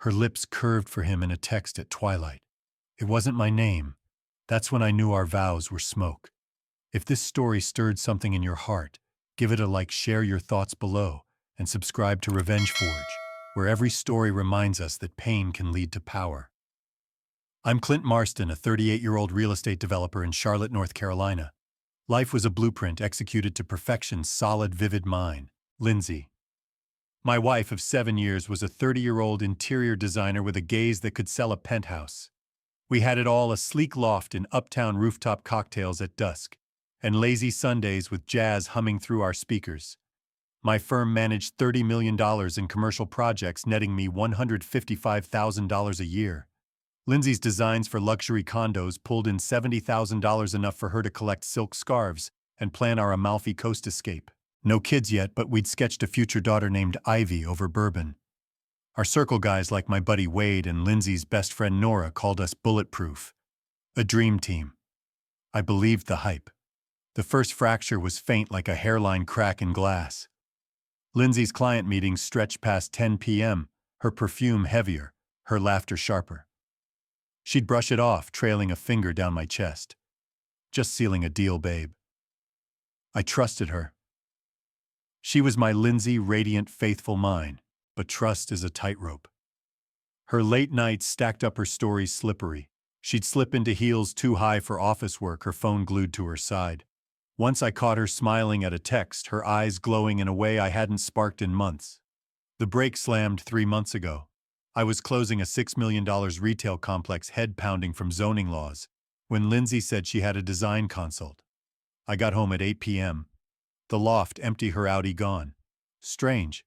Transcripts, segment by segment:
Her lips curved for him in a text at twilight. It wasn't my name. That's when I knew our vows were smoke. If this story stirred something in your heart, give it a like, share your thoughts below, and subscribe to Revenge Forge, where every story reminds us that pain can lead to power. I'm Clint Marston, a 38-year-old real estate developer in Charlotte, North Carolina. Life was a blueprint executed to perfection's solid, vivid mind. Lindsay. My wife of 7 years was a 30-year-old interior designer with a gaze that could sell a penthouse. We had it all: a sleek loft in uptown rooftop cocktails at dusk, and lazy Sundays with jazz humming through our speakers. My firm managed $30 million in commercial projects, netting me $155,000 a year. Lindsay's designs for luxury condos pulled in $70,000, enough for her to collect silk scarves and plan our Amalfi Coast escape. No kids yet, but we'd sketched a future daughter named Ivy over bourbon. Our circle guys like my buddy Wade and Lindsay's best friend Nora called us Bulletproof. A dream team. I believed the hype. The first fracture was faint, like a hairline crack in glass. Lindsay's client meetings stretched past 10 p.m., her perfume heavier, her laughter sharper. She'd brush it off, trailing a finger down my chest. Just sealing a deal, babe. I trusted her. She was my Lindsay, radiant, faithful mine, but trust is a tightrope. Her late nights stacked up her stories slippery. She'd slip into heels too high for office work, her phone glued to her side. Once I caught her smiling at a text, her eyes glowing in a way I hadn't sparked in months. The brake slammed 3 months ago. I was closing a $6 million retail complex, head pounding from zoning laws, when Lindsay said she had a design consult. I got home at 8 p.m. The loft empty, her Audi gone. Strange.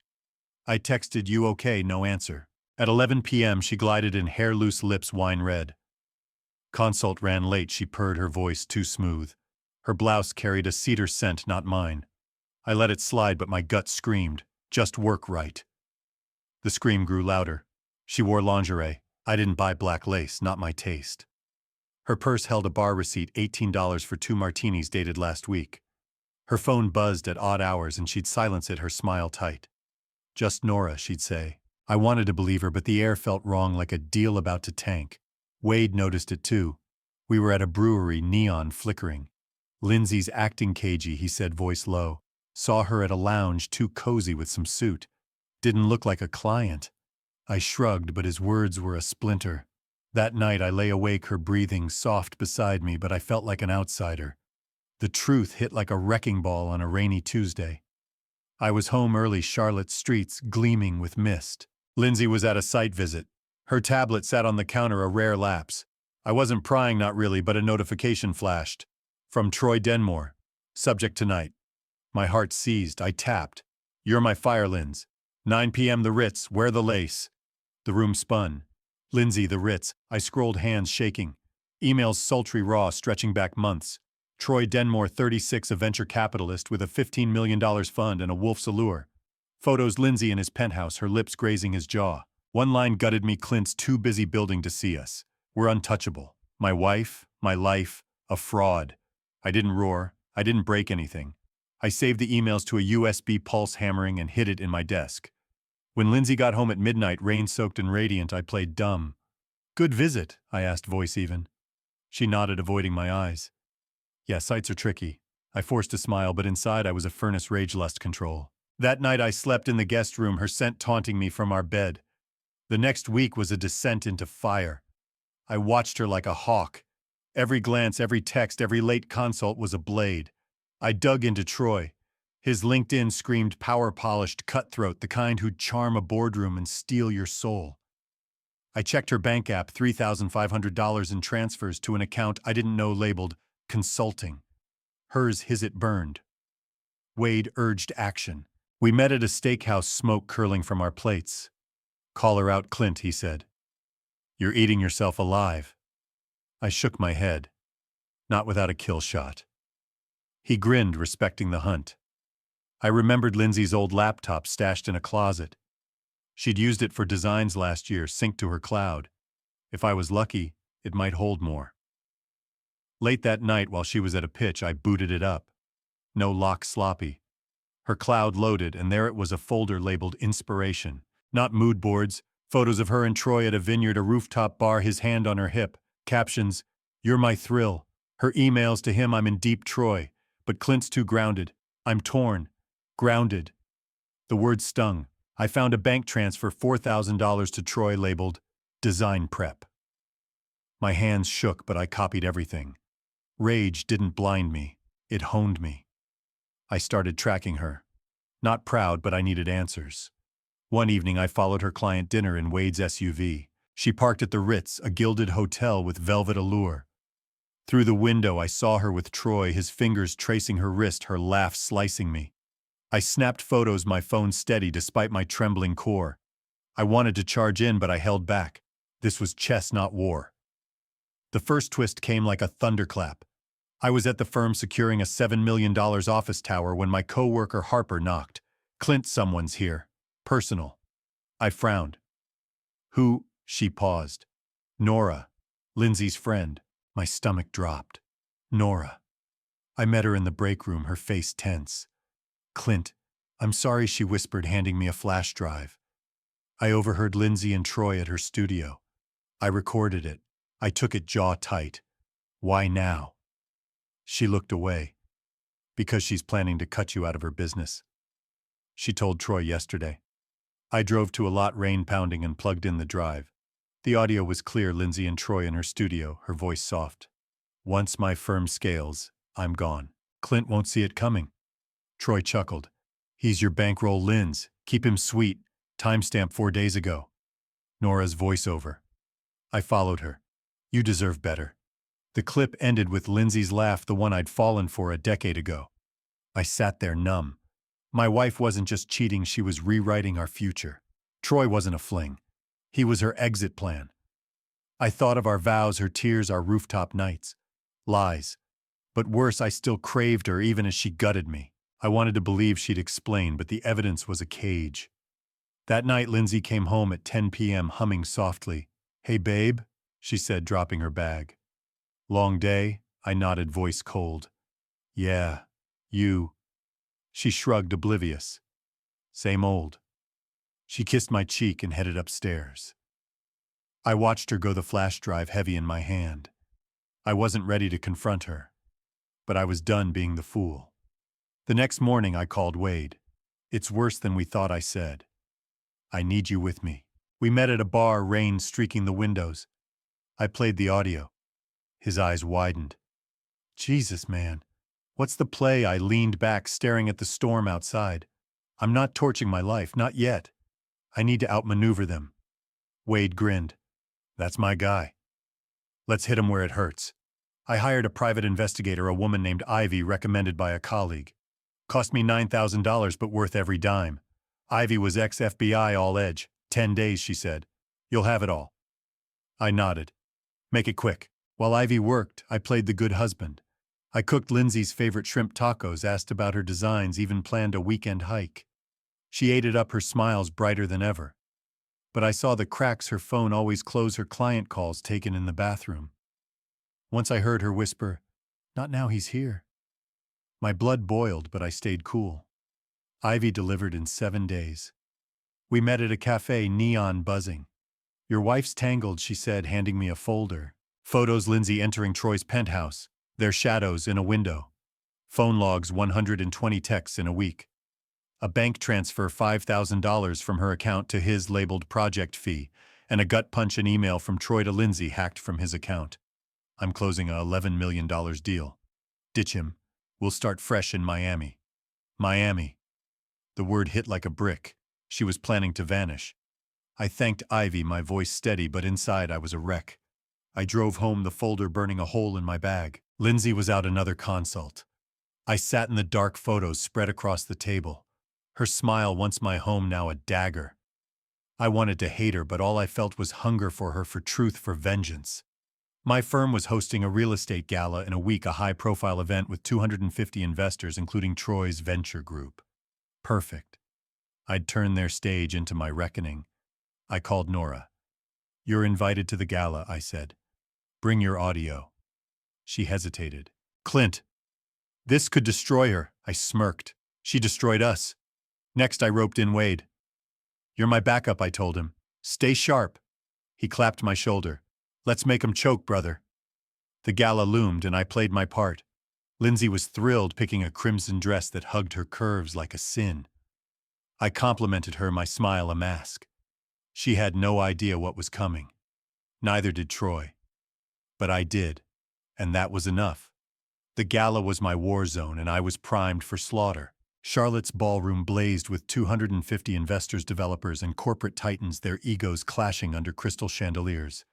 I texted, "You okay?" No answer. At 11 p.m. she glided in, hair loose, lips wine red. Consult ran late, she purred, her voice too smooth. Her blouse carried a cedar scent, not mine. I let it slide, but my gut screamed, "Just work right." The scream grew louder. She wore lingerie. I didn't buy black lace, not my taste. Her purse held a bar receipt, $18 for 2 martinis dated last week. Her phone buzzed at odd hours and she'd silence it, her smile tight. "Just Nora," she'd say. I wanted to believe her, but the air felt wrong, like a deal about to tank. Wade noticed it too. We were at a brewery, neon flickering. "Lindsay's acting cagey," he said, voice low. "Saw her at a lounge, too cozy with some suit. Didn't look like a client." I shrugged, but his words were a splinter. That night I lay awake, her breathing soft beside me, but I felt like an outsider. The truth hit like a wrecking ball on a rainy Tuesday. I was home early, Charlotte streets gleaming with mist. Lindsay was at a site visit. Her tablet sat on the counter, a rare lapse. I wasn't prying, not really, but a notification flashed. From Troy Denmore. Subject tonight. My heart seized. I tapped. "You're my fire, Linz. 9 p.m. the Ritz, wear the lace." The room spun. Lindsay, the Ritz. I scrolled, hands shaking. Emails sultry raw, stretching back months. Troy Denmore, 36, a venture capitalist with a $15 million fund and a wolf's allure. Photos, Lindsay in his penthouse, her lips grazing his jaw. One line gutted me: "Clint's too busy building to see us. We're untouchable. My wife, my life, a fraud." I didn't roar. I didn't break anything. I saved the emails to a USB pulse, hammering, and hid it in my desk. When Lindsay got home at midnight, rain-soaked and radiant, I played dumb. "Good visit?" I asked, voice even. She nodded, avoiding my eyes. "Yeah, sites are tricky." I forced a smile, but inside I was a furnace, rage, lust, control. That night I slept in the guest room, her scent taunting me from our bed. The next week was a descent into fire. I watched her like a hawk. Every glance, every text, every late consult was a blade. I dug into Troy. His LinkedIn screamed power-polished, cutthroat, the kind who'd charm a boardroom and steal your soul. I checked her bank app, $3,500 in transfers to an account I didn't know, labeled consulting. Hers, his, it burned. Wade urged action. We met at a steakhouse, smoke curling from our plates. "Call her out, Clint," he said. "You're eating yourself alive." I shook my head. "Not without a kill shot." He grinned, respecting the hunt. I remembered Lindsay's old laptop stashed in a closet. She'd used it for designs last year, synced to her cloud. If I was lucky, it might hold more. Late that night, while she was at a pitch, I booted it up. No lock, sloppy. Her cloud loaded, and there it was, a folder labeled Inspiration. Not mood boards, Photos of her and Troy at a vineyard, a rooftop bar, his hand on her hip. Captions, "You're my thrill." Her emails to him, "I'm in deep Troy, but Clint's too grounded. I'm torn. Grounded." The word stung. I found a bank transfer, $4,000 to Troy, labeled Design Prep. My hands shook, but I copied everything. Rage didn't blind me. It honed me. I started tracking her. Not proud, but I needed answers. One evening, I followed her client dinner in Wade's SUV. She parked at the Ritz, a gilded hotel with velvet allure. Through the window, I saw her with Troy, his fingers tracing her wrist, her laugh slicing me. I snapped photos, my phone steady despite my trembling core. I wanted to charge in, but I held back. This was chess, not war. The first twist came like a thunderclap. I was at the firm securing a $7 million office tower when my coworker Harper knocked. "Clint, someone's here. Personal." I frowned. "Who?" She paused. "Nora. Lindsay's friend." My stomach dropped. Nora. I met her in the break room, her face tense. "Clint, I'm sorry," she whispered, handing me a flash drive. I overheard Lindsay and Troy at her studio. I recorded it. I took it jaw tight. "Why now?" She looked away. "Because she's planning to cut you out of her business. She told Troy yesterday." I drove to a lot, rain pounding, and plugged in the drive. The audio was clear, Lindsay and Troy in her studio, her voice soft. "Once my firm scales, I'm gone. Clint won't see it coming." Troy chuckled. "He's your bankroll, Linz. Keep him sweet. Timestamp 4 days ago." Nora's voiceover. I followed her. "You deserve better." The clip ended with Lindsay's laugh, the one I'd fallen for a decade ago. I sat there numb. My wife wasn't just cheating, she was rewriting our future. Troy wasn't a fling. He was her exit plan. I thought of our vows, her tears, our rooftop nights. Lies. But worse, I still craved her even as she gutted me. I wanted to believe she'd explain, but the evidence was a cage. That night, Lindsay came home at 10 p.m. humming softly. "Hey, babe," she said, dropping her bag. "Long day?" I nodded, voice cold. "Yeah, you." She shrugged, oblivious. "Same old." She kissed my cheek and headed upstairs. I watched her go, the flash drive heavy in my hand. I wasn't ready to confront her, but I was done being the fool. The next morning, I called Wade. "It's worse than we thought," I said. "I need you with me." We met at a bar, rain streaking the windows. I played the audio. His eyes widened. "Jesus, man. What's the play?" I leaned back, staring at the storm outside. "I'm not torching my life, not yet. I need to outmaneuver them." Wade grinned. "That's my guy. Let's hit him where it hurts." I hired a private investigator, a woman named Ivy, recommended by a colleague. Cost me $9,000, but worth every dime. Ivy was ex-FBI, all edge. 10 days, she said. "You'll have it all." I nodded. "Make it quick." While Ivy worked, I played the good husband. I cooked Lindsay's favorite shrimp tacos, asked about her designs, even planned a weekend hike. She ate it up, her smiles brighter than ever. But I saw the cracks. Her phone always closed, her client calls taken in the bathroom. Once I heard her whisper, "Not now, he's here." My blood boiled, but I stayed cool. Ivy delivered in 7 days. We met at a cafe, neon buzzing. "Your wife's tangled," she said, handing me a folder. Photos, Lindsay entering Troy's penthouse, their shadows in a window. Phone logs, 120 texts in a week. A bank transfer, $5,000 from her account to his, labeled project fee, and a gut punch, an email from Troy to Lindsay hacked from his account. "I'm closing a $11 million deal. Ditch him. We'll start fresh in Miami." Miami. The word hit like a brick. She was planning to vanish. I thanked Ivy, my voice steady, but inside I was a wreck. I drove home, the folder burning a hole in my bag. Lindsay was out, another consult. I sat in the dark, photos spread across the table. Her smile, once my home, now a dagger. I wanted to hate her, but all I felt was hunger for her, for truth, for vengeance. My firm was hosting a real estate gala in a week, a high-profile event with 250 investors, including Troy's venture group. Perfect. I'd turn their stage into my reckoning. I called Nora. "You're invited to the gala," I said. "Bring your audio." She hesitated. "Clint, this could destroy her." I smirked. "She destroyed us." Next, I roped in Wade. "You're my backup," I told him. Stay sharp. He clapped my shoulder. Let's make 'em choke, brother. The gala loomed and I played my part. Lindsay was thrilled, picking a crimson dress that hugged her curves like a sin. I complimented her, my smile a mask. She had no idea what was coming. Neither did Troy. But I did, and that was enough. The gala was my war zone and I was primed for slaughter. Charlotte's ballroom blazed with 250 investors, developers, and corporate titans, their egos clashing under crystal chandeliers.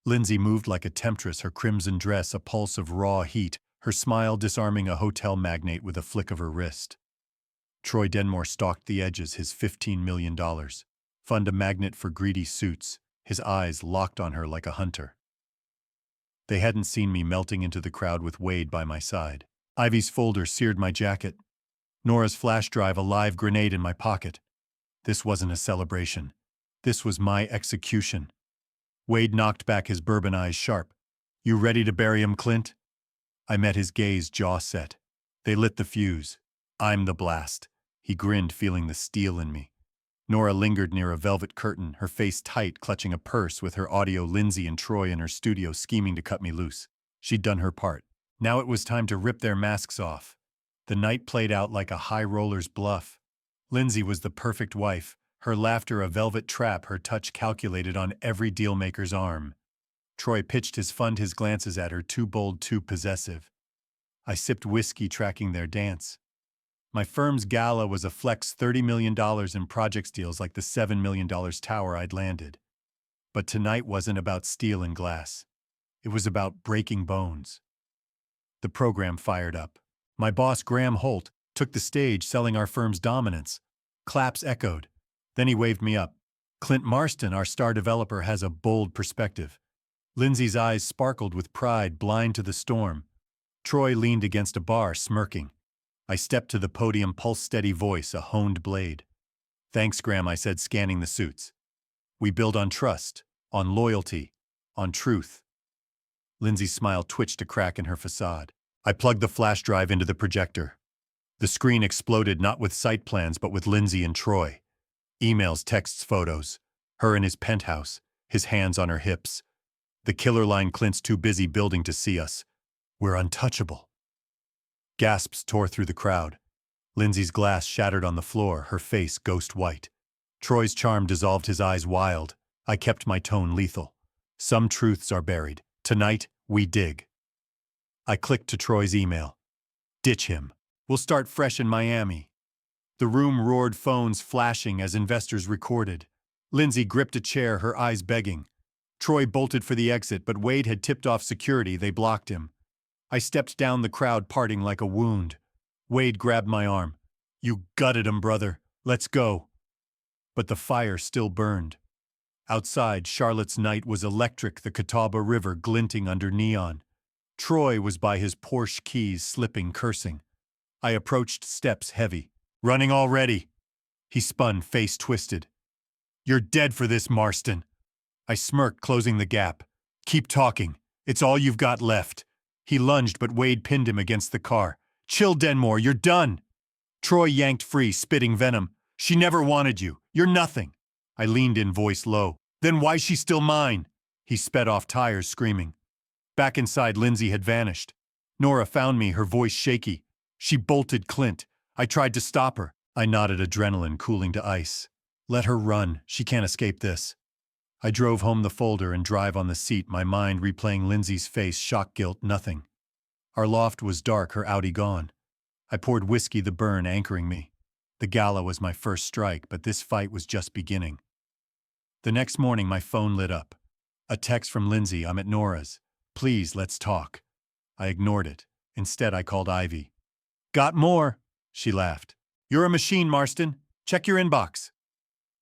Lindsay moved like a temptress, her crimson dress a pulse of raw heat, her smile disarming a hotel magnate with a flick of her wrist. Troy Denmore stalked the edges, his $15 million. Fund a magnet for greedy suits, his eyes locked on her like a hunter. They hadn't seen me melting into the crowd with Wade by my side. Ivy's folder seared my jacket. Nora's flash drive a live grenade in my pocket. This wasn't a celebration. This was my execution. Wade knocked back his bourbon eyes sharp. You ready to bury him, Clint? I met his gaze, jaw set. They lit the fuse. I'm the blast. He grinned, feeling the steel in me. Nora lingered near a velvet curtain, her face tight, clutching a purse with her audio. Lindsay and Troy in her studio scheming to cut me loose. She'd done her part. Now it was time to rip their masks off. The night played out like a high roller's bluff. Lindsay was the perfect wife, her laughter a velvet trap, her touch calculated on every dealmaker's arm. Troy pitched his fund, his glances at her too bold, too possessive. I sipped whiskey, tracking their dance. My firm's gala was a flex, $30 million in projects deals like the $7 million tower I'd landed. But tonight wasn't about steel and glass. It was about breaking bones. The program fired up. My boss, Graham Holt, took the stage, selling our firm's dominance. Claps echoed. Then he waved me up. Clint Marston, our star developer, has a bold perspective. Lindsay's eyes sparkled with pride, blind to the storm. Troy leaned against a bar, smirking. I stepped to the podium, pulse-steady voice, a honed blade. Thanks, Graham, I said, scanning the suits. We build on trust, on loyalty, on truth. Lindsay's smile twitched a crack in her facade. I plugged the flash drive into the projector. The screen exploded, not with site plans, but with Lindsay and Troy. Emails, texts, photos. Her in his penthouse, his hands on her hips. The killer line, Clint's too busy building to see us. We're untouchable. Gasps tore through the crowd. Lindsay's glass shattered on the floor, her face ghost white. Troy's charm dissolved, his eyes wild. I kept my tone lethal. Some truths are buried. Tonight, we dig. I clicked to Troy's email. Ditch him. We'll start fresh in Miami. The room roared, phones flashing as investors recorded. Lindsay gripped a chair, her eyes begging. Troy bolted for the exit, but Wade had tipped off security. They blocked him. I stepped down, the crowd parting like a wound. Wade grabbed my arm. You gutted him, brother. Let's go. But the fire still burned. Outside, Charlotte's night was electric, the Catawba River glinting under neon. Troy was by his Porsche keys, slipping, cursing. I approached, steps heavy. Running already. He spun, face twisted. You're dead for this, Marston. I smirked, closing the gap. Keep talking. It's all you've got left. He lunged, but Wade pinned him against the car. Chill, Denmore, you're done. Troy yanked free, spitting venom. She never wanted you. You're nothing. I leaned in, voice low. Then why's she still mine? He sped off tires, screaming. Back inside, Lindsay had vanished. Nora found me, her voice shaky. She bolted Clint. I tried to stop her. I nodded, adrenaline cooling to ice. Let her run. She can't escape this. I drove home, the folder and drive on the seat, my mind replaying Lindsay's face, shock, guilt, nothing. Our loft was dark, her Audi gone. I poured whiskey, the burn anchoring me. The gala was my first strike, but this fight was just beginning. The next morning, my phone lit up. A text from Lindsay, I'm at Nora's. Please, let's talk. I ignored it. Instead, I called Ivy. Got more, she laughed. You're a machine, Marston. Check your inbox.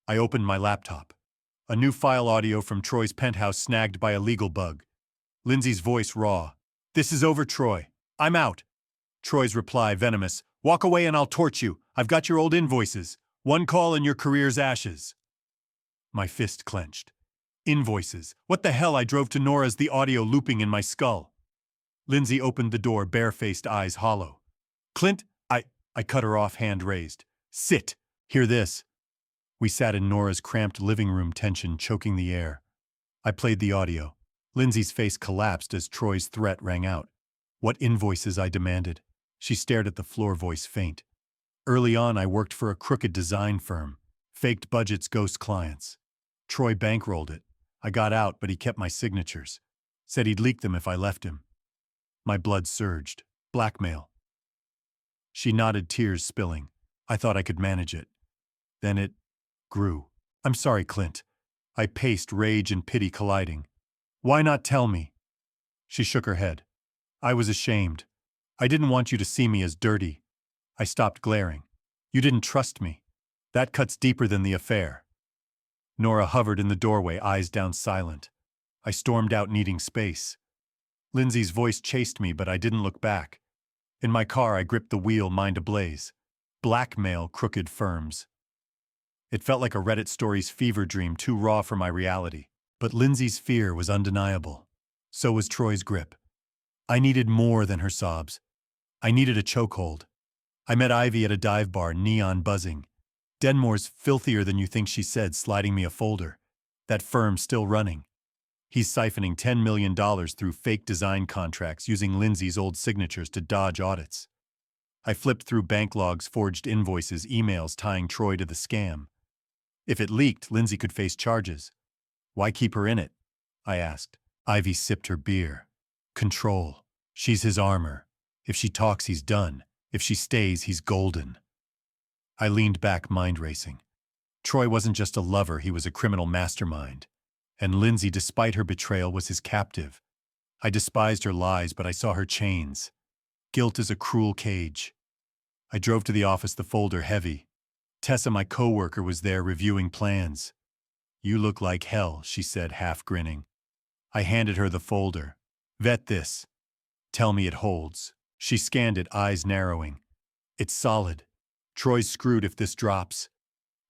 I opened my laptop. A new file, audio from Troy's penthouse, snagged by a legal bug. Lindsay's voice raw. This is over, Troy. I'm out. Troy's reply, venomous. Walk away and I'll torch you. I've got your old invoices. One call and your career's ashes. My fist clenched. Invoices. What the hell? I drove to Nora's, the audio looping in my skull. Lindsay opened the door, barefaced, eyes hollow. Clint, I cut her off, hand raised. Sit. Hear this. We sat in Nora's cramped living room, tension choking the air. I played the audio. Lindsay's face collapsed as Troy's threat rang out. What invoices, I demanded. She stared at the floor, voice faint. Early on, I worked for a crooked design firm. Faked budgets, ghost clients. Troy bankrolled it. I got out, but he kept my signatures. Said he'd leak them if I left him. My blood surged. Blackmail. She nodded, tears spilling. I thought I could manage it. Then it grew. I'm sorry, Clint. I paced, rage and pity colliding. Why not tell me? She shook her head. I was ashamed. I didn't want you to see me as dirty. I stopped glaring. You didn't trust me. That cuts deeper than the affair. Nora hovered in the doorway, eyes down, silent. I stormed out, needing space. Lindsay's voice chased me, but I didn't look back. In my car, I gripped the wheel, mind ablaze. Blackmail, crooked firms. It felt like a Reddit story's fever dream, too raw for my reality. But Lindsay's fear was undeniable. So was Troy's grip. I needed more than her sobs. I needed a chokehold. I met Ivy at a dive bar, neon buzzing. Denmore's filthier than you think, she said, sliding me a folder. That firm's still running. He's siphoning $10 million through fake design contracts, using Lindsay's old signatures to dodge audits. I flipped through bank logs, forged invoices, emails tying Troy to the scam. If it leaked, Lindsay could face charges. Why keep her in it? I asked. Ivy sipped her beer. Control. She's his armor. If she talks, he's done. If she stays, he's golden. I leaned back, mind racing. Troy wasn't just a lover, he was a criminal mastermind. And Lindsay, despite her betrayal, was his captive. I despised her lies, but I saw her chains. Guilt is a cruel cage. I drove to the office, the folder heavy. Tessa, my coworker, was there reviewing plans. You look like hell, she said, half grinning. I handed her the folder. Vet this. Tell me it holds. She scanned it, eyes narrowing. It's solid. Troy's screwed if this drops.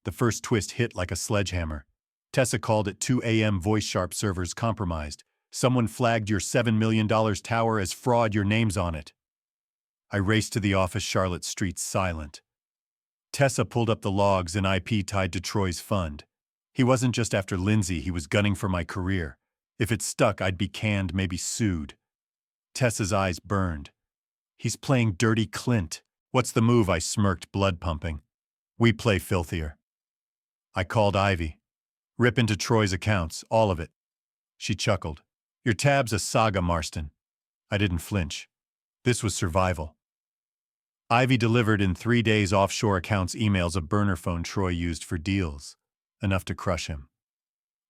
The first twist hit like a sledgehammer. Tessa called it 2 a.m. voice sharp servers compromised. Someone flagged your $7 million tower as fraud, your name's on it. I raced to the office, Charlotte streets silent. Tessa pulled up the logs, an IP tied to Troy's fund. He wasn't just after Lindsay, he was gunning for my career. If it stuck, I'd be canned, maybe sued. Tessa's eyes burned. He's playing dirty, Clint. What's the move? I smirked, blood pumping. We play filthier. I called Ivy. Rip into Troy's accounts, all of it. She chuckled. Your tab's a saga, Marston. I didn't flinch. This was survival. Ivy delivered in 3 days offshore accounts, emails, a burner phone Troy used for deals. Enough to crush him.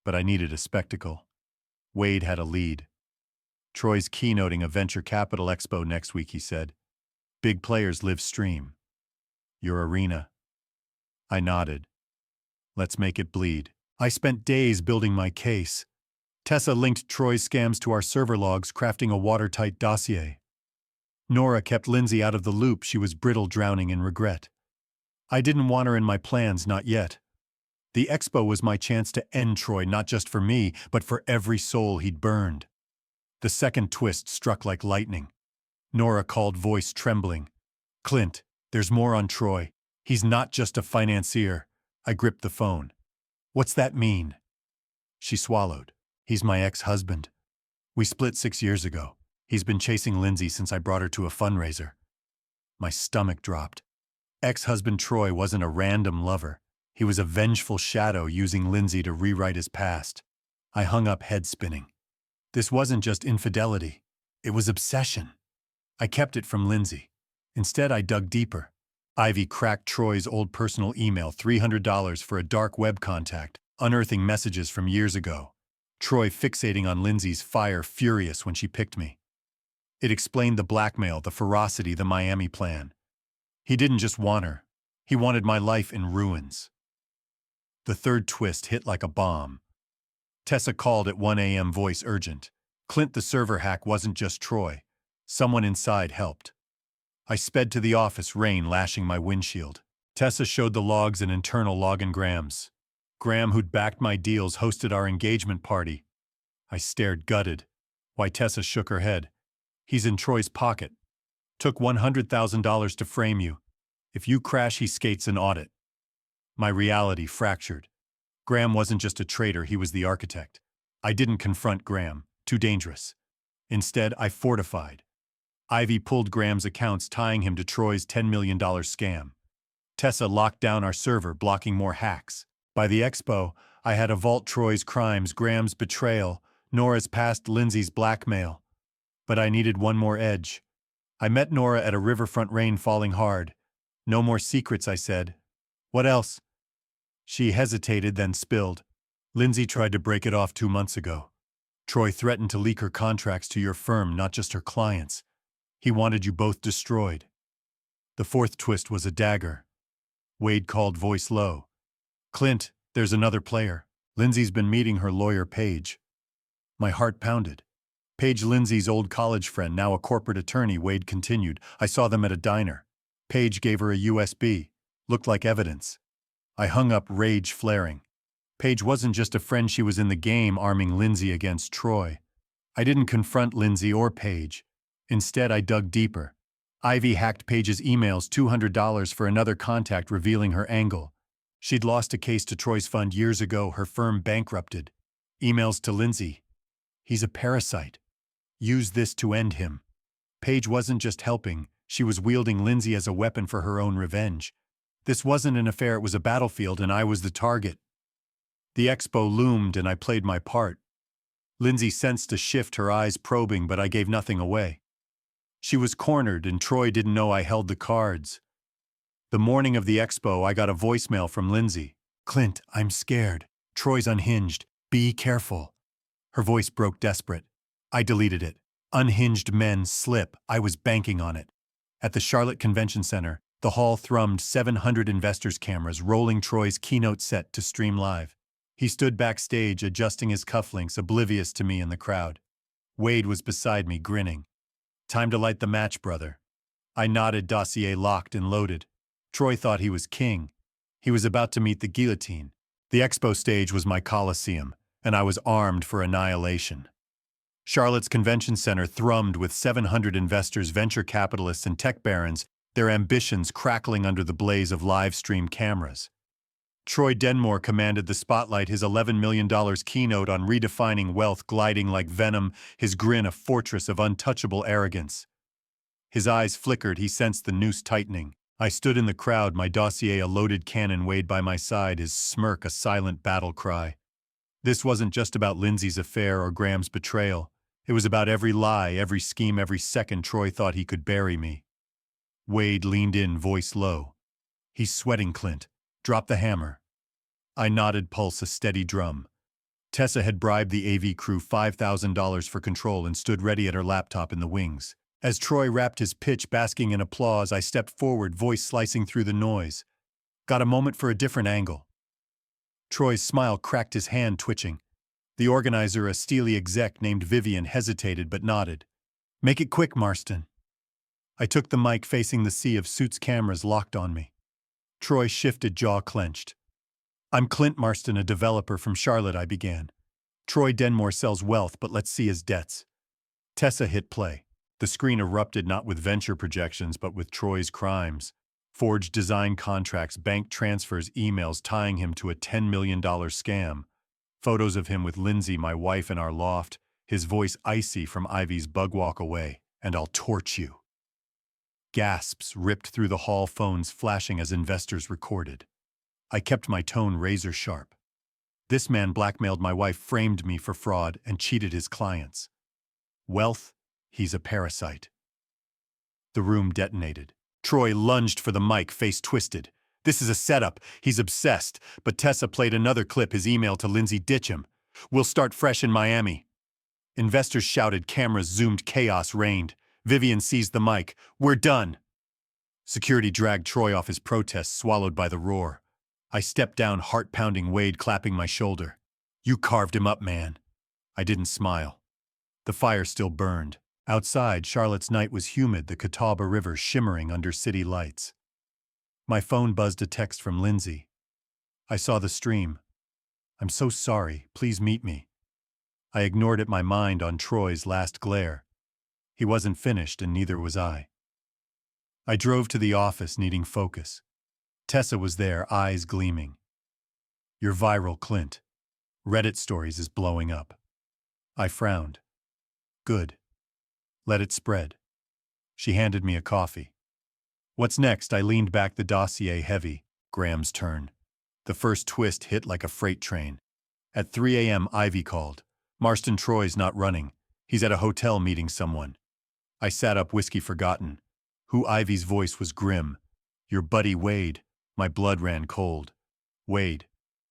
But I needed a spectacle. Wade had a lead. Troy's keynoting a venture capital expo next week, he said. Big players live stream. Your arena. I nodded. Let's make it bleed. I spent days building my case. Tessa linked Troy's scams to our server logs, crafting a watertight dossier. Nora kept Lindsay out of the loop. She was brittle, drowning in regret. I didn't want her in my plans, not yet. The expo was my chance to end Troy, not just for me, but for every soul he'd burned. The second twist struck like lightning. Nora called, voice trembling. Clint, there's more on Troy. He's not just a financier. I gripped the phone. What's that mean? She swallowed. He's my ex-husband. We split 6 years ago. He's been chasing Lindsay since I brought her to a fundraiser. My stomach dropped. Ex-husband Troy wasn't a random lover. He was a vengeful shadow using Lindsay to rewrite his past. I hung up, head spinning. This wasn't just infidelity. It was obsession. I kept it from Lindsay. Instead, I dug deeper. Ivy cracked Troy's old personal email, $300 for a dark web contact, unearthing messages from years ago. Troy fixating on Lindsay's fire, furious when she picked me. It explained the blackmail, the ferocity, the Miami plan. He didn't just want her. He wanted my life in ruins. The third twist hit like a bomb. Tessa called at 1 a.m. voice urgent. Clint, the server hack wasn't just Troy. Someone inside helped. I sped to the office, rain lashing my windshield. Tessa showed the logs and internal logograms. Graham, who'd backed my deals, hosted our engagement party. I stared, gutted. Why, Tessa shook her head. He's in Troy's pocket. Took $100,000 to frame you. If you crash, he skates an audit. My reality fractured. Graham wasn't just a traitor, he was the architect. I didn't confront Graham. Too dangerous. Instead, I fortified. Ivy pulled Graham's accounts, tying him to Troy's $10 million scam. Tessa locked down our server, blocking more hacks. By the expo, I had a vault Troy's crimes, Graham's betrayal, Nora's past, Lindsay's blackmail. But I needed one more edge. I met Nora at a riverfront, rain falling hard. No more secrets, I said. What else? She hesitated, then spilled. Lindsay tried to break it off 2 months ago. Troy threatened to leak her contracts to your firm, not just her clients. He wanted you both destroyed. The fourth twist was a dagger. Wade called, voice low. Clint, there's another player. Lindsay's been meeting her lawyer, Paige. My heart pounded. Paige, Lindsay's old college friend, now a corporate attorney, Wade continued. I saw them at a diner. Paige gave her a USB. Looked like evidence. I hung up, rage flaring. Paige wasn't just a friend, she was in the game, arming Lindsay against Troy. I didn't confront Lindsay or Paige. Instead, I dug deeper. Ivy hacked Paige's emails, $200 for another contact, revealing her angle. She'd lost a case to Troy's fund years ago, her firm bankrupted. Emails to Lindsay. He's a parasite. Use this to end him. Paige wasn't just helping, she was wielding Lindsay as a weapon for her own revenge. This wasn't an affair, it was a battlefield, and I was the target. The expo loomed, and I played my part. Lindsay sensed a shift, her eyes probing, but I gave nothing away. She was cornered, and Troy didn't know I held the cards. The morning of the expo, I got a voicemail from Lindsay. Clint, I'm scared. Troy's unhinged. Be careful. Her voice broke desperate. I deleted it. Unhinged men slip. I was banking on it. At the Charlotte Convention Center, the hall thrummed, 700 investors' cameras rolling Troy's keynote set to stream live. He stood backstage, adjusting his cufflinks, oblivious to me in the crowd. Wade was beside me, grinning. Time to light the match, brother. I nodded, dossier locked and loaded. Troy thought he was king. He was about to meet the guillotine. The expo stage was my coliseum, and I was armed for annihilation. Charlotte's Convention Center thrummed with 700 investors, venture capitalists, and tech barons, their ambitions crackling under the blaze of live-stream cameras. Troy Denmore commanded the spotlight, his $11 million keynote on redefining wealth gliding like venom, his grin a fortress of untouchable arrogance. His eyes flickered, he sensed the noose tightening. I stood in the crowd, my dossier a loaded cannon, Wade by my side, his smirk a silent battle cry. This wasn't just about Lindsay's affair or Graham's betrayal. It was about every lie, every scheme, every second Troy thought he could bury me. Wade leaned in, voice low. He's sweating, Clint. Drop the hammer. I nodded, pulse a steady drum. Tessa had bribed the AV crew $5,000 for control and stood ready at her laptop in the wings. As Troy rapped his pitch, basking in applause, I stepped forward, voice slicing through the noise. Got a moment for a different angle. Troy's smile cracked, his hand twitching. The organizer, a steely exec named Vivian, hesitated but nodded. Make it quick, Marston. I took the mic, facing the sea of suits, cameras locked on me. Troy shifted, jaw clenched. I'm Clint Marston, a developer from Charlotte, I began. Troy Denmore sells wealth, but let's see his debts. Tessa hit play. The screen erupted, not with venture projections, but with Troy's crimes. Forged design contracts, bank transfers, emails tying him to a $10 million scam. Photos of him with Lindsay, my wife, in our loft, his voice icy from Ivy's bug walk away. And I'll torch you. Gasps ripped through the hall, phones flashing as investors recorded. I kept my tone razor sharp. This man blackmailed my wife, framed me for fraud, and cheated his clients. Wealth, he's a parasite. The room detonated. Troy lunged for the mic, face twisted. This is a setup. He's obsessed. But Tessa played another clip, his email to Lindsay. Ditch him. We'll start fresh in Miami. Investors shouted, cameras zoomed, chaos reigned. Vivian seized the mic. We're done. Security dragged Troy off his protest, swallowed by the roar. I stepped down, heart pounding, Wade clapping my shoulder. You carved him up, man. I didn't smile. The fire still burned. Outside, Charlotte's night was humid, the Catawba River shimmering under city lights. My phone buzzed, a text from Lindsay. I saw the stream. I'm so sorry, please meet me. I ignored it, my mind on Troy's last glare. He wasn't finished, and neither was I. I drove to the office, needing focus. Tessa was there, eyes gleaming. Your viral Clint. Reddit stories is blowing up. I frowned. Good. Let it spread. She handed me a coffee. What's next? I leaned back, the dossier heavy. Graham's turn. The first twist hit like a freight train. At 3 a.m. Ivy called. Marston Troy's not running. He's at a hotel meeting someone. I sat up, whiskey forgotten. Who? Ivy's voice was grim. Your buddy Wade. My blood ran cold. Wade.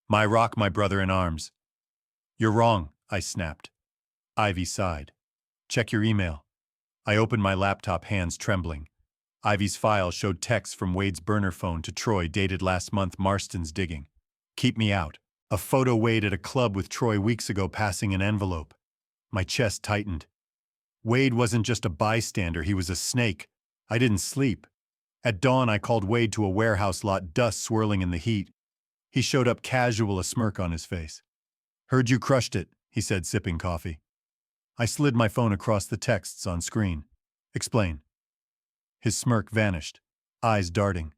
My rock, my brother in arms. You're wrong, I snapped. Ivy sighed. Check your email. I opened my laptop, hands trembling. Ivy's file showed texts from Wade's burner phone to Troy dated last month. Marston's digging. Keep me out. A photo Wade at a club with Troy weeks ago, passing an envelope. My chest tightened. Wade wasn't just a bystander, he was a snake. I didn't sleep. At dawn I called Wade to a warehouse lot, dust swirling in the heat. He showed up casual, a smirk on his face. Heard you crushed it, he said, sipping coffee. I slid my phone across the texts on screen. Explain. His smirk vanished, eyes darting.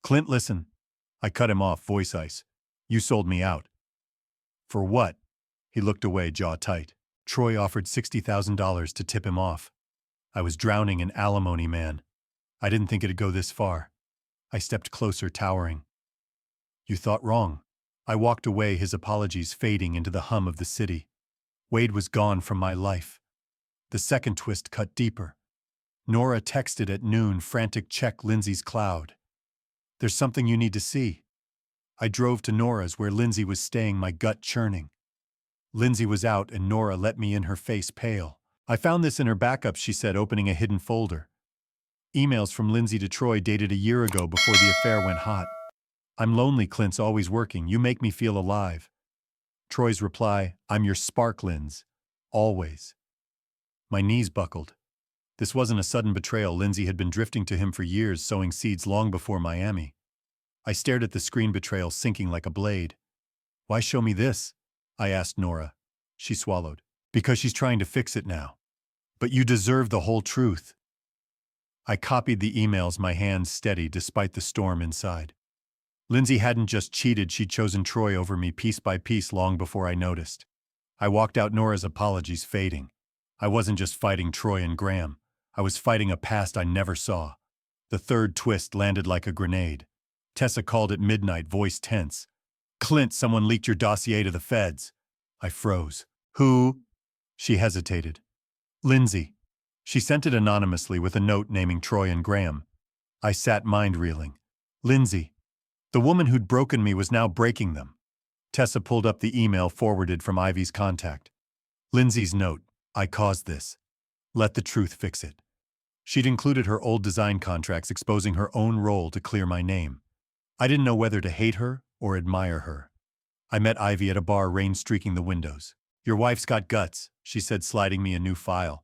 Clint, listen. I cut him off, voice ice. You sold me out. For what? He looked away, jaw tight. Troy offered $60,000 to tip him off. I was drowning in alimony, man. I didn't think it'd go this far. I stepped closer, towering. You thought wrong. I walked away, his apologies fading into the hum of the city. Wade was gone from my life. The second twist cut deeper. Nora texted at noon, frantic, check Lindsay's cloud. There's something you need to see. I drove to Nora's, where Lindsay was staying, my gut churning. Lindsay was out and Nora let me in, her face pale. I found this in her backup, she said, opening a hidden folder. Emails from Lindsay to Troy dated a year ago, before the affair went hot. I'm lonely, Clint's always working, you make me feel alive. Troy's reply, I'm your spark, Linz. Always. My knees buckled. This wasn't a sudden betrayal. Lindsay had been drifting to him for years, sowing seeds long before Miami. I stared at the screen, betrayal sinking like a blade. Why show me this? I asked Nora. She swallowed. Because she's trying to fix it now. But you deserve the whole truth. I copied the emails, my hands steady despite the storm inside. Lindsay hadn't just cheated, she'd chosen Troy over me piece by piece long before I noticed. I walked out, Nora's apologies fading. I wasn't just fighting Troy and Graham. I was fighting a past I never saw. The third twist landed like a grenade. Tessa called at midnight, voice tense. Clint, someone leaked your dossier to the feds. I froze. Who? She hesitated. Lindsay. She sent it anonymously with a note naming Troy and Graham. I sat mind-reeling. Lindsay. The woman who'd broken me was now breaking them. Tessa pulled up the email forwarded from Ivy's contact. Lindsay's note. I caused this. Let the truth fix it. She'd included her old design contracts exposing her own role to clear my name. I didn't know whether to hate her or admire her. I met Ivy at a bar, rain streaking the windows. Your wife's got guts, she said, sliding me a new file.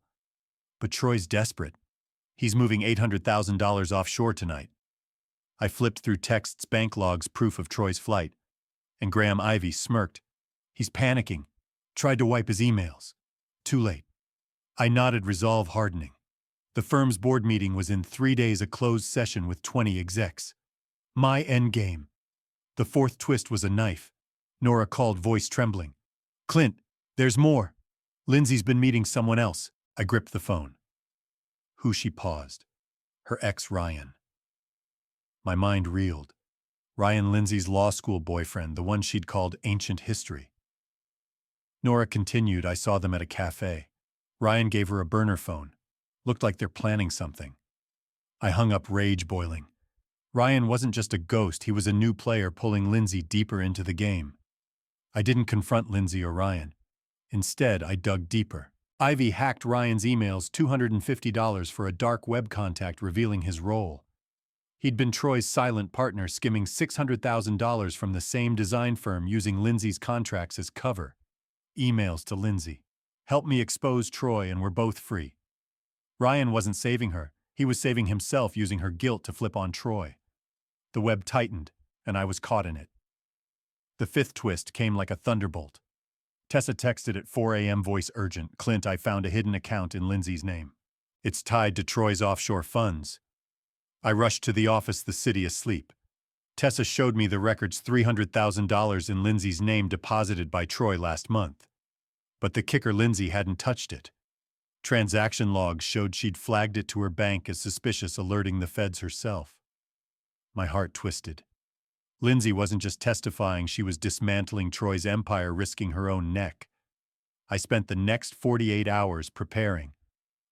But Troy's desperate. He's moving $800,000 offshore tonight. I flipped through texts, bank logs, proof of Troy's flight. And Graham. Ivy smirked. He's panicking. Tried to wipe his emails. Too late. I nodded, resolve hardening. The firm's board meeting was in 3 days, a closed session with 20 execs. My endgame. The fourth twist was a knife. Nora called, voice trembling. Clint, there's more. Lindsay's been meeting someone else. I gripped the phone. Who? She paused. Her ex, Ryan. My mind reeled. Ryan, Lindsay's law school boyfriend, the one she'd called ancient history. Nora continued, I saw them at a cafe. Ryan gave her a burner phone. Looked like they're planning something. I hung up, rage boiling. Ryan wasn't just a ghost, he was a new player pulling Lindsay deeper into the game. I didn't confront Lindsay or Ryan. Instead, I dug deeper. Ivy hacked Ryan's emails, $250 for a dark web contact revealing his role. He'd been Troy's silent partner, skimming $600,000 from the same design firm, using Lindsay's contracts as cover. Emails to Lindsay. Help me expose Troy and we're both free. Ryan wasn't saving her, he was saving himself, using her guilt to flip on Troy. The web tightened, and I was caught in it. The fifth twist came like a thunderbolt. Tessa texted at 4 a.m., voice urgent. Clint, I found a hidden account in Lindsay's name. It's tied to Troy's offshore funds. I rushed to the office, the city asleep. Tessa showed me the record's $300,000 in Lindsay's name deposited by Troy last month. But the kicker, Lindsay hadn't touched it. Transaction logs showed she'd flagged it to her bank as suspicious, alerting the feds herself. My heart twisted. Lindsay wasn't just testifying, she was dismantling Troy's empire, risking her own neck. I spent the next 48 hours preparing.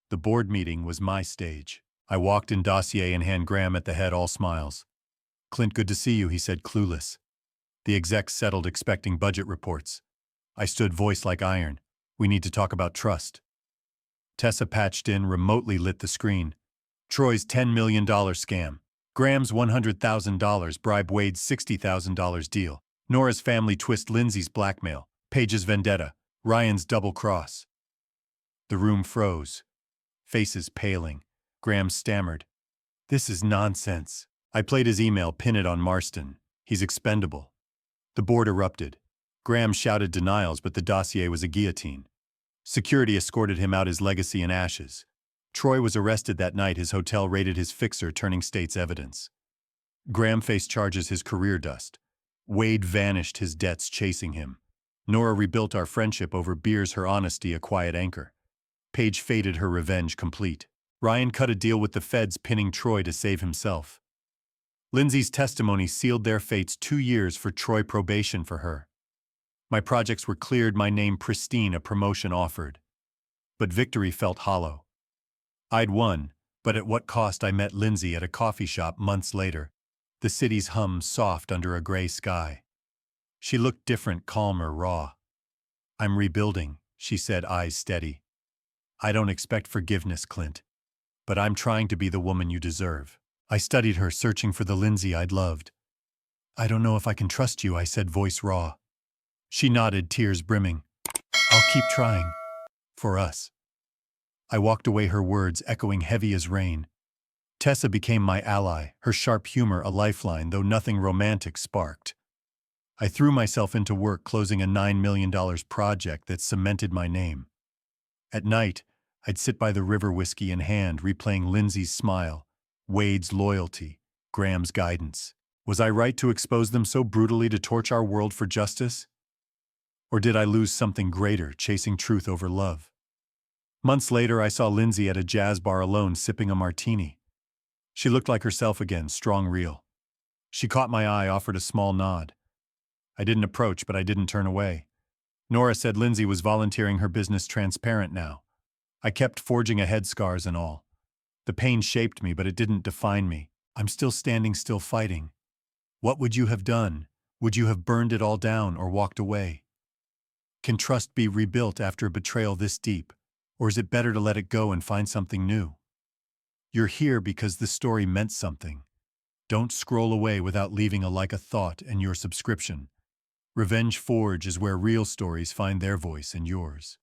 The board meeting was my stage. I walked in, dossier in hand, Graham at the head, all smiles. "Clint, good to see you," he said, clueless. The execs settled, expecting budget reports. I stood, voice like iron. "We need to talk about trust." Tessa patched in, remotely lit the screen. Troy's $10 million scam. Graham's $100,000 bribe, Wade's $60,000 deal. Nora's family twist, Lindsay's blackmail. Paige's vendetta. Ryan's double cross. The room froze. Faces paling. Graham stammered, "This is nonsense." I played his email, pin it on Marston. "He's expendable." The board erupted. Graham shouted denials, but the dossier was a guillotine. Security escorted him out, his legacy in ashes. Troy was arrested that night, his hotel raided, his fixer turning state's evidence. Graham faced charges, his career dust. Wade vanished, his debts chasing him. Nora rebuilt our friendship over beers, her honesty a quiet anchor. Paige faded, her revenge complete. Ryan cut a deal with the feds, pinning Troy to save himself. Lindsay's testimony sealed their fates, 2 years for Troy, probation for her. My projects were cleared, my name pristine, a promotion offered. But victory felt hollow. I'd won, but at what cost? I met Lindsay at a coffee shop months later. The city's hum soft under a gray sky. She looked different, calmer, raw. "I'm rebuilding," she said, eyes steady. "I don't expect forgiveness, Clint. But I'm trying to be the woman you deserve." I studied her, searching for the Lindsay I'd loved. "I don't know if I can trust you," I said, voice raw. She nodded, tears brimming. "I'll keep trying. For us." I walked away, her words echoing heavy as rain. Tessa became my ally, her sharp humor a lifeline, though nothing romantic sparked. I threw myself into work, closing a $9 million project that cemented my name. At night, I'd sit by the river, whiskey in hand, replaying Lindsay's smile, Wade's loyalty, Graham's guidance. Was I right to expose them so brutally, to torch our world for justice? Or did I lose something greater, chasing truth over love? Months later, I saw Lindsay at a jazz bar alone, sipping a martini. She looked like herself again, strong, real. She caught my eye, offered a small nod. I didn't approach, but I didn't turn away. Nora said Lindsay was volunteering her business, transparent now. I kept forging ahead, scars and all. The pain shaped me, but it didn't define me. I'm still standing, still fighting. What would you have done? Would you have burned it all down or walked away? Can trust be rebuilt after a betrayal this deep? Or is it better to let it go and find something new? You're here because this story meant something. Don't scroll away without leaving a like, a thought, and your subscription. Revenge Forge is where real stories find their voice, and yours.